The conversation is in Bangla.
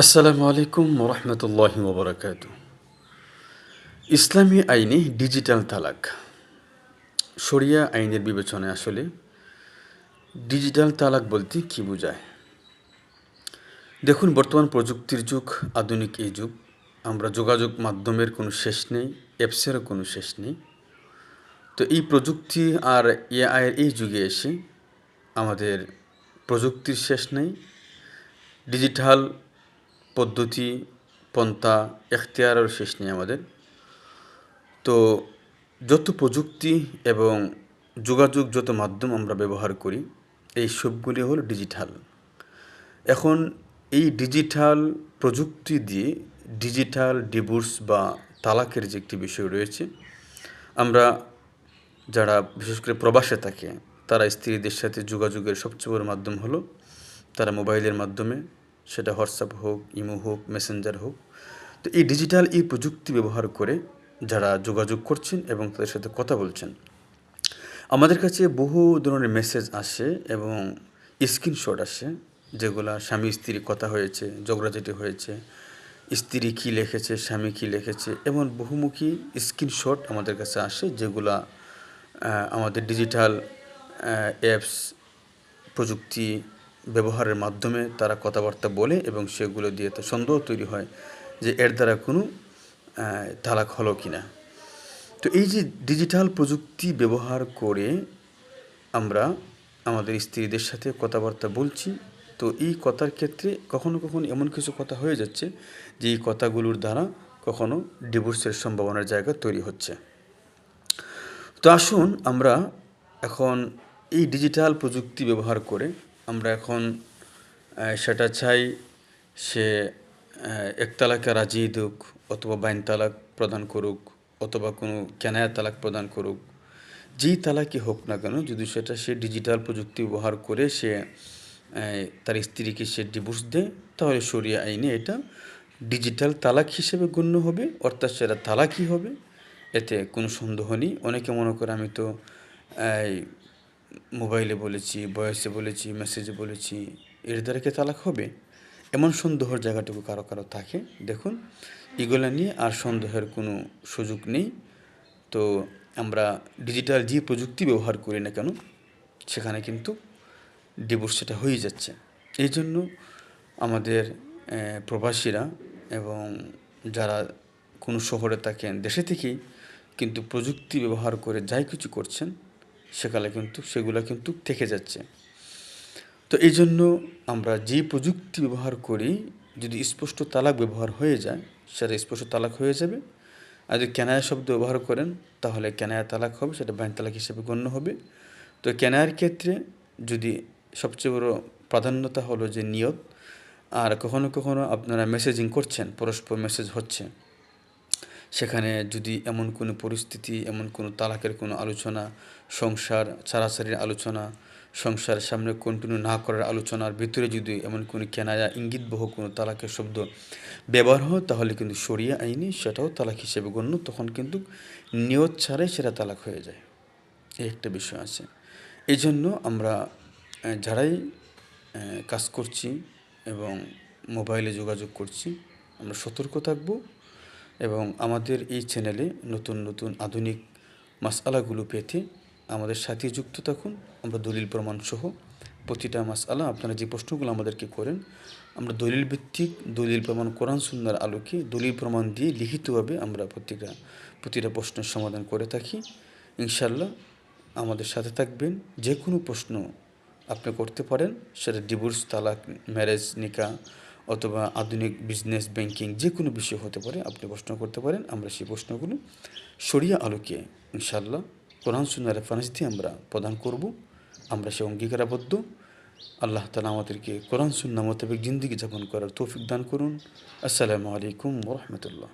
আসসালামু আলাইকুম ওরহমতুল্লাহি ওবরাকাতু। ইসলামী আইনে ডিজিটাল তালাক, শরিয়া আইনের বিবেচনায় আসলে ডিজিটাল তালাক বলতে কী বোঝায়? দেখুন, বর্তমান প্রযুক্তির যুগ, আধুনিক এই যুগ। আমরা যোগাযোগ মাধ্যমের কোনো শেষ নেই, অ্যাপসেরও কোনো শেষ নেই। তো এই প্রযুক্তি আর এআইয়ের এই যুগে এসে আমাদের প্রযুক্তির শেষ নেই, ডিজিটাল পদ্ধতি, পন্থা, এখতিয়ারের শেষ নেই আমাদের। তো যত প্রযুক্তি এবং যোগাযোগ যত মাধ্যম আমরা ব্যবহার করি, এই সবগুলি হলো ডিজিটাল। এখন এই ডিজিটাল প্রযুক্তি দিয়ে ডিজিটাল ডিভোর্স বা তালাকের যে একটি বিষয় রয়েছে, আমরা যারা বিশেষ করে প্রবাসে থাকে তারা স্ত্রীদের সাথে যোগাযোগের সবচেয়ে বড় মাধ্যম হলো তারা মোবাইলের মাধ্যমে, সেটা হোয়াটসঅ্যাপ হোক, ইমো হোক, মেসেঞ্জার হোক। তো এই ডিজিটাল এই প্রযুক্তি ব্যবহার করে যারা যোগাযোগ করছেন এবং তাদের সাথে কথা বলছেন, আমাদের কাছে বহু ধরনের মেসেজ আসে এবং স্ক্রিনশট আসে, যেগুলা স্বামী স্ত্রী কথা হয়েছে, ঝগড়াঝাটি হয়েছে, স্ত্রী কী লিখেছে, স্বামী কী লিখেছে, এমন বহুমুখী স্ক্রিনশট আমাদের কাছে আসে, যেগুলা আমাদের ডিজিটাল অ্যাপস প্রযুক্তি ব্যবহারের মাধ্যমে তারা কথাবার্তা বলে এবং সেগুলো দিয়ে তো সন্দেহ তৈরি হয় যে এর দ্বারা কোনো তালাক হলো কি না। তো এই যে ডিজিটাল প্রযুক্তি ব্যবহার করে আমরা আমাদের স্ত্রীদের সাথে কথাবার্তা বলছি, তো এই কথার ক্ষেত্রে কখনো কখনো এমন কিছু কথা হয়ে যাচ্ছে যে এই কথাগুলোর দ্বারা কখনো ডিভোর্সের সম্ভাবনার জায়গা তৈরি হচ্ছে। তো আসুন আমরা এখন এই ডিজিটাল প্রযুক্তি ব্যবহার করে আমরা এখন সেটা চাই সে এক তালাকে রাজি দিক, অথবা বাইন তালাক প্রদান করুক, অথবা কোনো কেনায়া তালাক প্রদান করুক, যেই তালাকই হোক না কেন, যদি সেটা সে ডিজিটাল প্রযুক্তি ব্যবহার করে সে তার স্ত্রীকে সে ডিভোর্স দেয়, তাহলে শরিয়া আইনে এটা ডিজিটাল তালাক হিসেবে গণ্য হবে, অর্থাৎ সেটা তালাকই হবে, এতে কোনো সন্দেহ নেই। অনেকে মনে করে আমি তো মোবাইলে বলেছি, ভয়েসে বলেছি, মেসেজে বলেছি, এর দ্বারা কি তালাক হবে? এমন সন্দেহের জায়গাটুকু কারো কারো থাকে। দেখুন, এগুলো নিয়ে আর সন্দেহের কোনো সুযোগ নেই। তো আমরা ডিজিটাল যে প্রযুক্তি ব্যবহার করি না কেন, সেখানে কিন্তু ডিভোর্স সেটা হয়ে যাচ্ছে। এই জন্য আমাদের প্রবাসীরা এবং যারা কোনো শহরে থাকেন, দেশে থেকেই কিন্তু প্রযুক্তি ব্যবহার করে যাই কিছু করছেন, সেগুলো কিন্তু থেকে যাচ্ছে। তো এই জন্য আমরা যে প্রযুক্তি ব্যবহার করি, যদি স্পষ্ট তালাক ব্যবহার হয়ে যায়, সেটা স্পষ্ট তালাক হয়ে যাবে। আর যদি কেনায়া শব্দ ব্যবহার করেন, তাহলে কেনায়া তালাক হবে, সেটা বাইন তালাক হিসেবে গণ্য হবে। তো কেনায়ার ক্ষেত্রে যদি সবচেয়ে বড় প্রাধান্যতা হলো যে নিয়ত। আর কখনো কখনো আপনারা মেসেজিং করছেন, পরস্পর মেসেজ হচ্ছে, সেখানে যদি এমন কোনো পরিস্থিতি, এমন কোনো তালাকের কোনো আলোচনা, সংসার ছাড়াছাড়ির আলোচনা, সংসার সামনে কন্টিনিউ না করার আলোচনার ভিতরে যদি এমন কোনো কেনায়া ইঙ্গিতবহ কোনো তালাকের শব্দ ব্যবহার হয়, তাহলে কিন্তু শরিয়া আইনে সেটাও তালাক হিসেবে গণ্য। তখন কিন্তু নিয়ত ছাড়াই সেটা তালাক হয়ে যায়। এই একটা বিষয় আছে। এই জন্য আমরা যারাই কাজ করছি এবং মোবাইলে যোগাযোগ করছি, আমরা সতর্ক থাকব এবং আমাদের এই চ্যানেলে নতুন নতুন আধুনিক মাসআলাগুলো পেতে আমাদের সাথে যুক্ত থাকুন। আমরা দলিল প্রমাণ সহ প্রতিটা মাসআলা, আপনারা যে প্রশ্নগুলো আমাদেরকে করেন, আমরা দলিল ভিত্তিক, দলিল প্রমাণ, কোরআন সুন্নাহর আলোকে দলিল প্রমাণ দিয়ে লিখিতভাবে আমরা প্রতিটা প্রশ্নের সমাধান করে থাকি। ইনশাআল্লাহ আমাদের সাথে থাকবেন। যে কোনো প্রশ্ন আপনি করতে পারেন, সেটা ডিভোর্স, তালাক, ম্যারেজ, নিকাহ অথবা আধুনিক বিজনেস, ব্যাংকিং, যে কোনো বিষয় হতে পারে, আপনি প্রশ্ন করতে পারেন। আমরা সেই প্রশ্নগুলো শরিয়া আলোকে ইনশাআল্লাহ কোরআন সুন্নাহর রেফারেন্স দিয়ে আমরা প্রদান করব। আমরা সে অঙ্গীকারাবদ্ধ। আল্লাহ তাআলা আমাদেরকে কোরআন সুন্নাহ মোতাবেক জিন্দেগি যাপন করার তৌফিক দান করুন। আসসালামু আলাইকুম ওয়া রাহমাতুল্লাহ।